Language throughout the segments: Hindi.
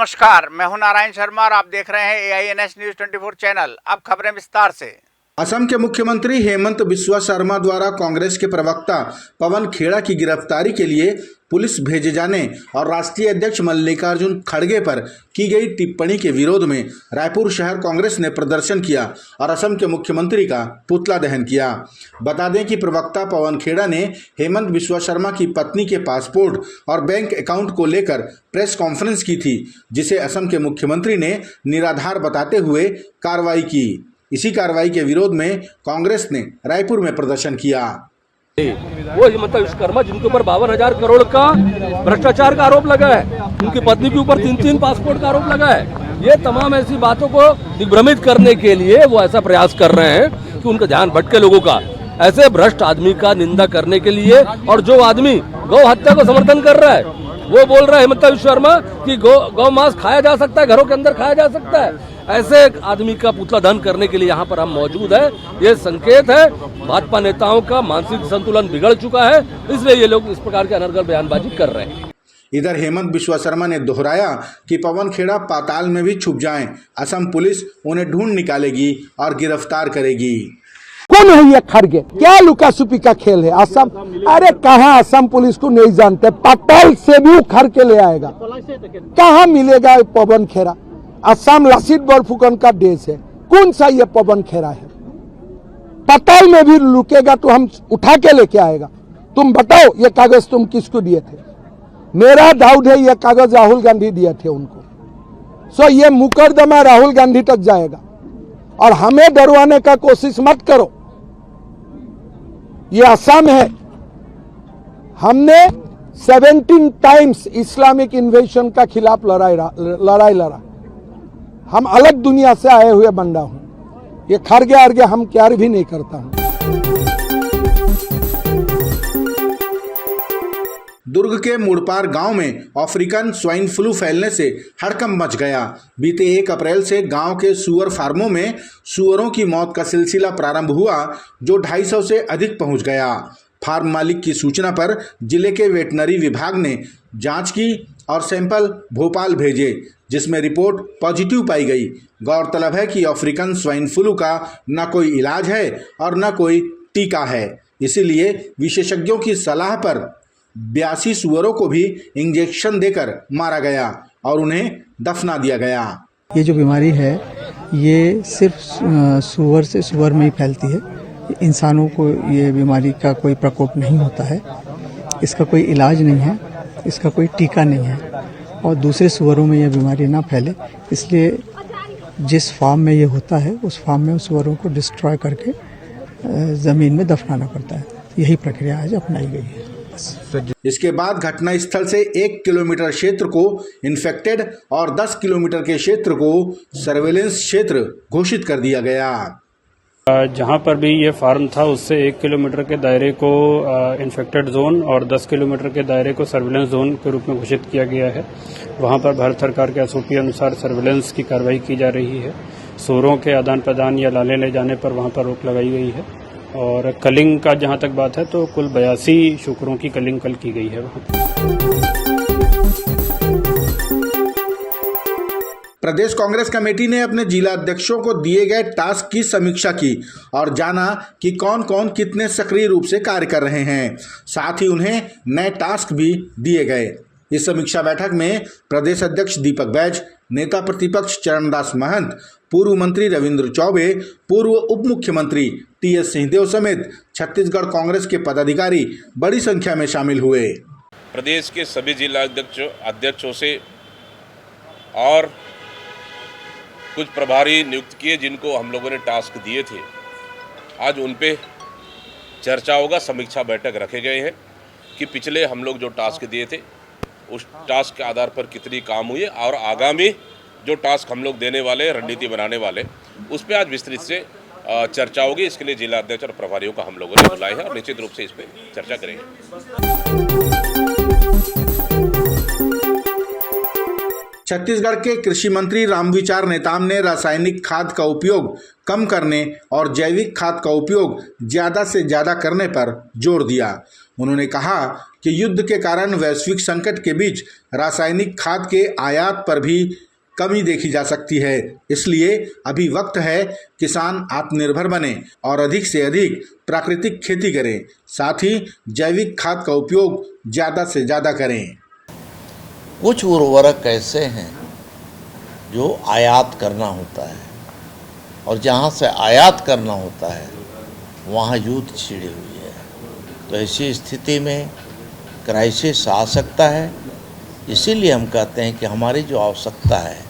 नमस्कार, मैं हूं नारायण शर्मा और आप देख रहे हैं AINS न्यूज 24 चैनल। अब खबरें विस्तार से। असम के मुख्यमंत्री हेमंत बिस्वा शर्मा द्वारा कांग्रेस के प्रवक्ता पवन खेड़ा की गिरफ्तारी के लिए पुलिस भेजे जाने और राष्ट्रीय अध्यक्ष मल्लिकार्जुन खड़गे पर की गई टिप्पणी के विरोध में रायपुर शहर कांग्रेस ने प्रदर्शन किया और असम के मुख्यमंत्री का पुतला दहन किया। बता दें कि प्रवक्ता पवन खेड़ा ने हेमंत बिस्वा शर्मा की पत्नी के पासपोर्ट और बैंक अकाउंट को लेकर प्रेस कॉन्फ्रेंस की थी, जिसे असम के मुख्यमंत्री ने निराधार बताते हुए कार्रवाई की। इसी कार्रवाई के विरोध में कांग्रेस ने रायपुर में प्रदर्शन किया। वो हेमंत विश्वकर्मा जिनके ऊपर 52,000 करोड़ का भ्रष्टाचार का आरोप लगा है, उनकी पत्नी के ऊपर 3 पासपोर्ट का आरोप लगा है। ये तमाम ऐसी बातों को दिग्भ्रमित करने के लिए वो ऐसा प्रयास कर रहे हैं कि उनका ध्यान भटके लोगों का। ऐसे भ्रष्ट आदमी का निंदा करने के लिए, और जो आदमी गौ हत्या को समर्थन कर रहा है, वो बोल रहा है हेमंत विश्वकर्मा कि गौ मांस खाया जा सकता है, घरों के अंदर खाया जा सकता है। ऐसे आदमी का पुतला दहन करने के लिए यहाँ पर हम मौजूद है। ये संकेत है भाजपा नेताओं का मानसिक संतुलन बिगड़ चुका है, इसलिए ये लोग इस प्रकार के अनर्गल बयानबाजी कर रहे हैं। इधर हेमंत बिस्वा शर्मा ने दोहराया कि पवन खेड़ा पाताल में भी छुप जाएं, असम पुलिस उन्हें ढूंढ निकालेगी और गिरफ्तार करेगी। कौन है ये खड़गे? क्या लुका छुपी का खेल है? असम, अरे कहाँ असम पुलिस को नहीं जानते, पाताल से भी उखड़ के ले आएगा। कहाँ मिलेगा पवन खेड़ा? असम लासित बरफुकन का देश है, कौन सा ये पवन खेड़ा है? पाताल में भी लुकेगा तो हम उठा के लेके आएगा। तुम बताओ ये कागज तुम किसको दिए थे? मेरा डाउट है ये कागज राहुल गांधी दिए थे उनको। सो ये मुकदमा राहुल गांधी तक जाएगा और हमें डरवाने का कोशिश मत करो। ये असम है, हमने 17 टाइम्स इस्लामिक इन्वेजन का खिलाफ लड़ाई लड़ा। हम अलग दुनिया से आए हुए बंदा हूं। ये खड़गे आगे हम प्यार भी नहीं करता हूं। दुर्ग के मुड़पार गांव में अफ्रीकन स्वाइन फ्लू फैलने से हड़कंप मच गया। बीते 1 अप्रैल से गांव के सुअर फार्मों में सुअरों की मौत का सिलसिला प्रारंभ हुआ, जो 250 से अधिक पहुंच गया। फार्म मालिक की सूचना पर जिले के वेटनरी विभाग ने जांच की और सैंपल भोपाल भेजे, जिसमें रिपोर्ट पॉजिटिव पाई गई। गौरतलब है कि अफ्रीकन स्वाइन फ्लू का न कोई इलाज है और न कोई टीका है, इसीलिए विशेषज्ञों की सलाह पर 82 सुअरों को भी इंजेक्शन देकर मारा गया और उन्हें दफना दिया गया। ये जो बीमारी है ये सिर्फ सुअर से सुअर में ही फैलती है। इंसानों को ये बीमारी का कोई प्रकोप नहीं होता है, इसका कोई इलाज नहीं है, इसका कोई टीका नहीं है और दूसरे सुअरों में यह बीमारी ना फैले, इसलिए जिस फार्म में ये होता है उस फार्म में उस सुअरों को डिस्ट्रॉय करके ज़मीन में दफनाना पड़ता है। यही प्रक्रिया आज अपनाई गई है। इसके बाद घटना स्थल से 1 किलोमीटर क्षेत्र को इन्फेक्टेड और 10 किलोमीटर के क्षेत्र को सर्वेलेंस क्षेत्र घोषित कर दिया गया। जहां पर भी ये फार्म था उससे 1 किलोमीटर के दायरे को इन्फेक्टेड जोन और 10 किलोमीटर के दायरे को सर्वेलेंस जोन के रूप में घोषित किया गया है। वहां पर भारत सरकार के SOP अनुसार सर्वेलेंस की कार्रवाई की जा रही है। सूअरों के आदान प्रदान या लाले ले जाने पर वहां पर रोक लगाई गई है। और कलिंग का जहां तक बात है तो कुल 82 शुक्रों की कलिंग कल की गई है वहां। प्रदेश कांग्रेस कमेटी ने अपने जिला अध्यक्षों को दिए गए टास्क की समीक्षा की और जाना कि कौन कौन कितने सक्रिय रूप से कार्य कर रहे हैं। साथ ही उन्हें नए टास्क भी दिए गए। इस समीक्षा बैठक में प्रदेश अध्यक्ष दीपक बैज, नेता प्रतिपक्ष चरणदास महंत, पूर्व मंत्री रविंद्र चौबे, पूर्व उप मुख्यमंत्री TS सिंहदेव समेत छत्तीसगढ़ कांग्रेस के पदाधिकारी बड़ी संख्या में शामिल हुए। प्रदेश के सभी जिला अध्यक्षों से और कुछ प्रभारी नियुक्त किए जिनको हम लोगों ने टास्क दिए थे, आज उन पे चर्चा होगा। समीक्षा बैठक रखे गए हैं कि पिछले हम लोग जो टास्क दिए थे उस टास्क के आधार पर कितनी काम हुई और आगामी जो टास्क हम लोग देने वाले, रणनीति बनाने वाले, उस पर आज विस्तृत से चर्चा होगी। इसके लिए जिला अध्यक्ष और प्रभारियों का हम लोगों ने बुलाया है और निश्चित रूप से इस पर चर्चा करेंगे। छत्तीसगढ़ के कृषि मंत्री रामविचार नेताम ने रासायनिक खाद का उपयोग कम करने और जैविक खाद का उपयोग ज़्यादा से ज़्यादा करने पर जोर दिया। उन्होंने कहा कि युद्ध के कारण वैश्विक संकट के बीच रासायनिक खाद के आयात पर भी कमी देखी जा सकती है, इसलिए अभी वक्त है किसान आत्मनिर्भर बने और अधिक से अधिक प्राकृतिक खेती करें, साथ ही जैविक खाद का उपयोग ज़्यादा से ज़्यादा करें। कुछ उर्वरक ऐसे हैं जो आयात करना होता है और जहाँ से आयात करना होता है वहाँ युद्ध छिड़ी हुई है, तो ऐसी स्थिति में क्राइसिस आ सकता है। इसीलिए हम कहते हैं कि हमारी जो आवश्यकता है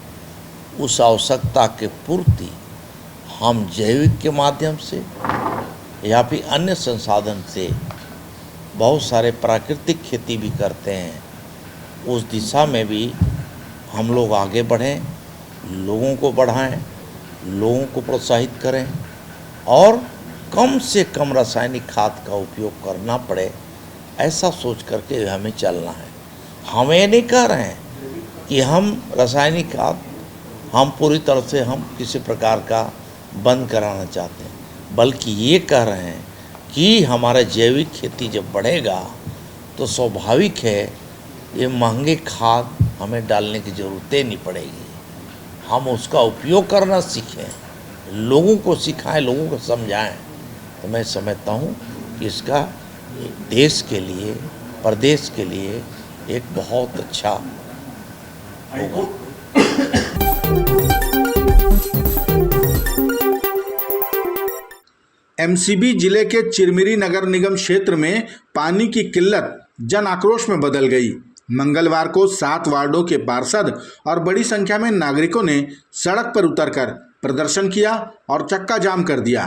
उस आवश्यकता के पूर्ति हम जैविक के माध्यम से या फिर अन्य संसाधन से बहुत सारे प्राकृतिक खेती भी करते हैं, उस दिशा में भी हम लोग आगे बढ़ें, लोगों को बढ़ाएं, लोगों को प्रोत्साहित करें और कम से कम रासायनिक खाद का उपयोग करना पड़े, ऐसा सोच करके हमें चलना है। हम ये नहीं कह रहे हैं कि हम रासायनिक खाद हम पूरी तरह से हम किसी प्रकार का बंद कराना चाहते हैं, बल्कि ये कह रहे हैं कि हमारा जैविक खेती जब बढ़ेगा तो स्वाभाविक है ये महंगे खाद हमें डालने की ज़रूरत नहीं पड़ेगी। हम उसका उपयोग करना सीखें, लोगों को सिखाएं, लोगों को समझाएं, तो मैं समझता हूँ कि इसका देश के लिए, प्रदेश के लिए एक बहुत अच्छा होगा। एमसीबी जिले के चिरमिरी नगर निगम क्षेत्र में पानी की किल्लत जन आक्रोश में बदल गई। मंगलवार को 7 वार्डों के पार्षद और बड़ी संख्या में नागरिकों ने सड़क पर उतरकर प्रदर्शन किया और चक्का जाम कर दिया।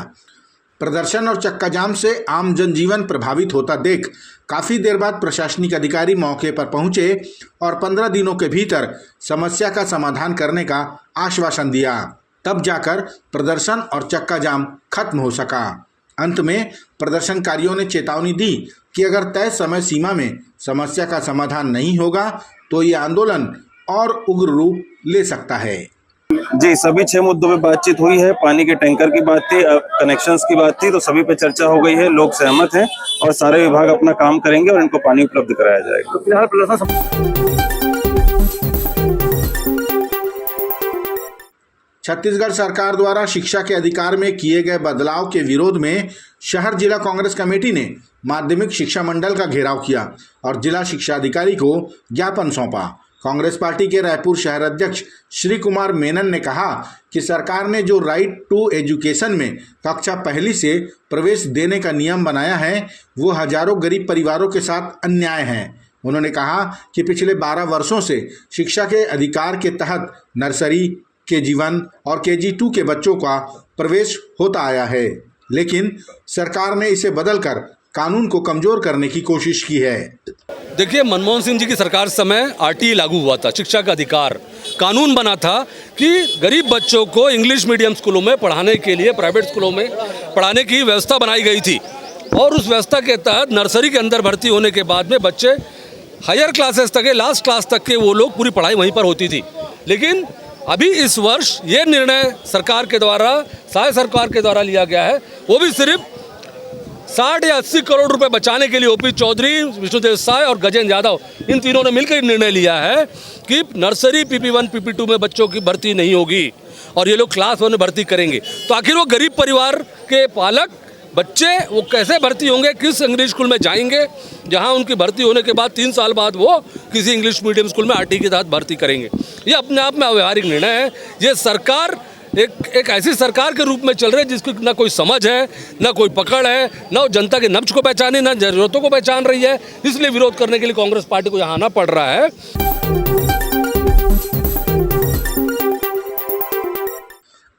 प्रदर्शन और चक्का जाम से आम जनजीवन प्रभावित होता देख काफ़ी देर बाद प्रशासनिक अधिकारी मौके पर पहुंचे और 15 दिनों के भीतर समस्या का समाधान करने का आश्वासन दिया। तब जाकर प्रदर्शन और चक्का जाम खत्म हो सका। अंत में प्रदर्शनकारियों ने चेतावनी दी कि अगर तय समय सीमा में समस्या का समाधान नहीं होगा तो ये आंदोलन और उग्र रूप ले सकता है। जी, सभी 6 मुद्दों पे बातचीत हुई है। पानी के टैंकर की बात थी, कनेक्शंस की बात थी, तो सभी पे चर्चा हो गई है। लोग सहमत हैं और सारे विभाग अपना काम करेंगे और इनको पानी उपलब्ध कराया जाएगा। फिलहाल छत्तीसगढ़ सरकार द्वारा शिक्षा के अधिकार में किए गए बदलाव के विरोध में शहर जिला कांग्रेस कमेटी ने माध्यमिक शिक्षा मंडल का घेराव किया और जिला शिक्षा अधिकारी को ज्ञापन सौंपा। कांग्रेस पार्टी के रायपुर शहर अध्यक्ष श्री कुमार मेनन ने कहा कि सरकार ने जो राइट टू एजुकेशन में कक्षा 1 से प्रवेश देने का नियम बनाया है वो हजारों गरीब परिवारों के साथ अन्याय है। उन्होंने कहा कि पिछले 12 वर्षों से शिक्षा के अधिकार के तहत नर्सरी, KG1 और KG2 के बच्चों का प्रवेश होता आया है, लेकिन सरकार ने इसे बदलकर कानून को कमजोर करने की कोशिश की है। देखिए, मनमोहन सिंह जी की सरकार समय RTE लागू हुआ था, शिक्षा का अधिकार कानून बना था कि गरीब बच्चों को इंग्लिश मीडियम स्कूलों में पढ़ाने के लिए, प्राइवेट स्कूलों में पढ़ाने की व्यवस्था बनाई गई थी और उस व्यवस्था के तहत नर्सरी के अंदर भर्ती होने के बाद में बच्चे हायर क्लासेस तक के, लास्ट क्लास तक के वो लोग पूरी पढ़ाई वहीं पर होती थी। लेकिन अभी इस वर्ष ये निर्णय सरकार के द्वारा, साय सरकार के द्वारा लिया गया है, वो भी सिर्फ 60 या 80 करोड़ रुपए बचाने के लिए OP चौधरी, विष्णुदेव साय और गजेंद्र यादव, इन तीनों ने मिलकर निर्णय लिया है कि नर्सरी PP1 PP2 में बच्चों की भर्ती नहीं होगी और ये लोग क्लास 1 में भर्ती करेंगे। तो आखिर वो गरीब परिवार के पालक बच्चे वो कैसे भर्ती होंगे, किस इंग्लिश स्कूल में जाएंगे जहां उनकी भर्ती होने के बाद 3 साल बाद वो किसी इंग्लिश मीडियम स्कूल में RTE के तहत भर्ती करेंगे। ये अपने आप में अव्यवहारिक निर्णय है। ये सरकार एक ऐसी सरकार के रूप में चल रही है जिसकी ना कोई समझ है, ना कोई पकड़ है, ना जनता के नब्ज को पहचाने, ना जरूरतों को पहचान रही है। इसलिए विरोध करने के लिए कांग्रेस पार्टी को यहाँ आना पड़ रहा है।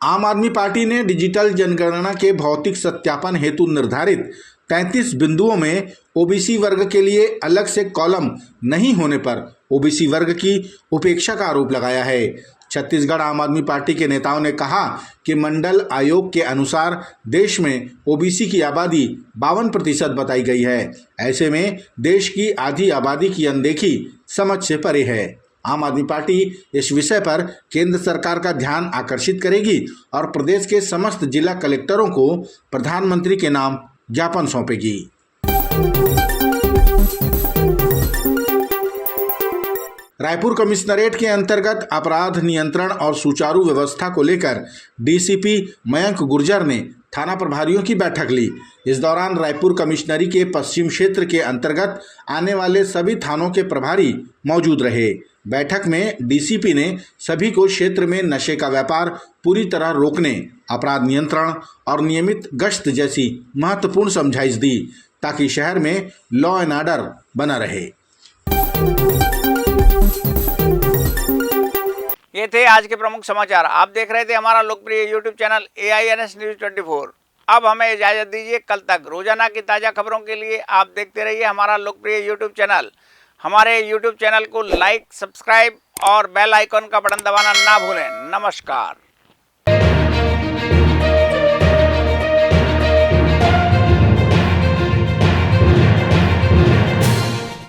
आम आदमी पार्टी ने डिजिटल जनगणना के भौतिक सत्यापन हेतु निर्धारित 33 बिंदुओं में OBC वर्ग के लिए अलग से कॉलम नहीं होने पर OBC वर्ग की उपेक्षा का आरोप लगाया है। छत्तीसगढ़ आम आदमी पार्टी के नेताओं ने कहा कि मंडल आयोग के अनुसार देश में OBC की आबादी 52% बताई गई है। ऐसे में देश की आधी आबादी की अनदेखी समझ से परे है। आम आदमी पार्टी इस विषय पर केंद्र सरकार का ध्यान आकर्षित करेगी और प्रदेश के समस्त जिला कलेक्टरों को प्रधानमंत्री के नाम ज्ञापन सौंपेगी। रायपुर कमिश्नरेट के अंतर्गत अपराध नियंत्रण और सुचारू व्यवस्था को लेकर डीसीपी मयंक गुर्जर ने थाना प्रभारियों की बैठक ली। इस दौरान रायपुर कमिश्नरी के पश्चिम क्षेत्र के अंतर्गत आने वाले सभी थानों के प्रभारी मौजूद रहे। बैठक में डीसीपी ने सभी को क्षेत्र में नशे का व्यापार पूरी तरह रोकने, अपराध नियंत्रण और नियमित गश्त जैसी महत्वपूर्ण समझाइश दी ताकि शहर में लॉ एंड ऑर्डर बना रहे। ये थे आज के प्रमुख समाचार। आप देख रहे थे हमारा लोकप्रिय यूट्यूब चैनल AINS न्यूज़ 24। अब हमें इजाज़त दीजिए। कल तक रोजाना की ताज़ा खबरों के लिए आप देखते रहिए हमारा लोकप्रिय यूट्यूब चैनल। हमारे यूट्यूब चैनल को लाइक, सब्सक्राइब और बेल आइकॉन का बटन दबाना ना भूलें। नमस्कार।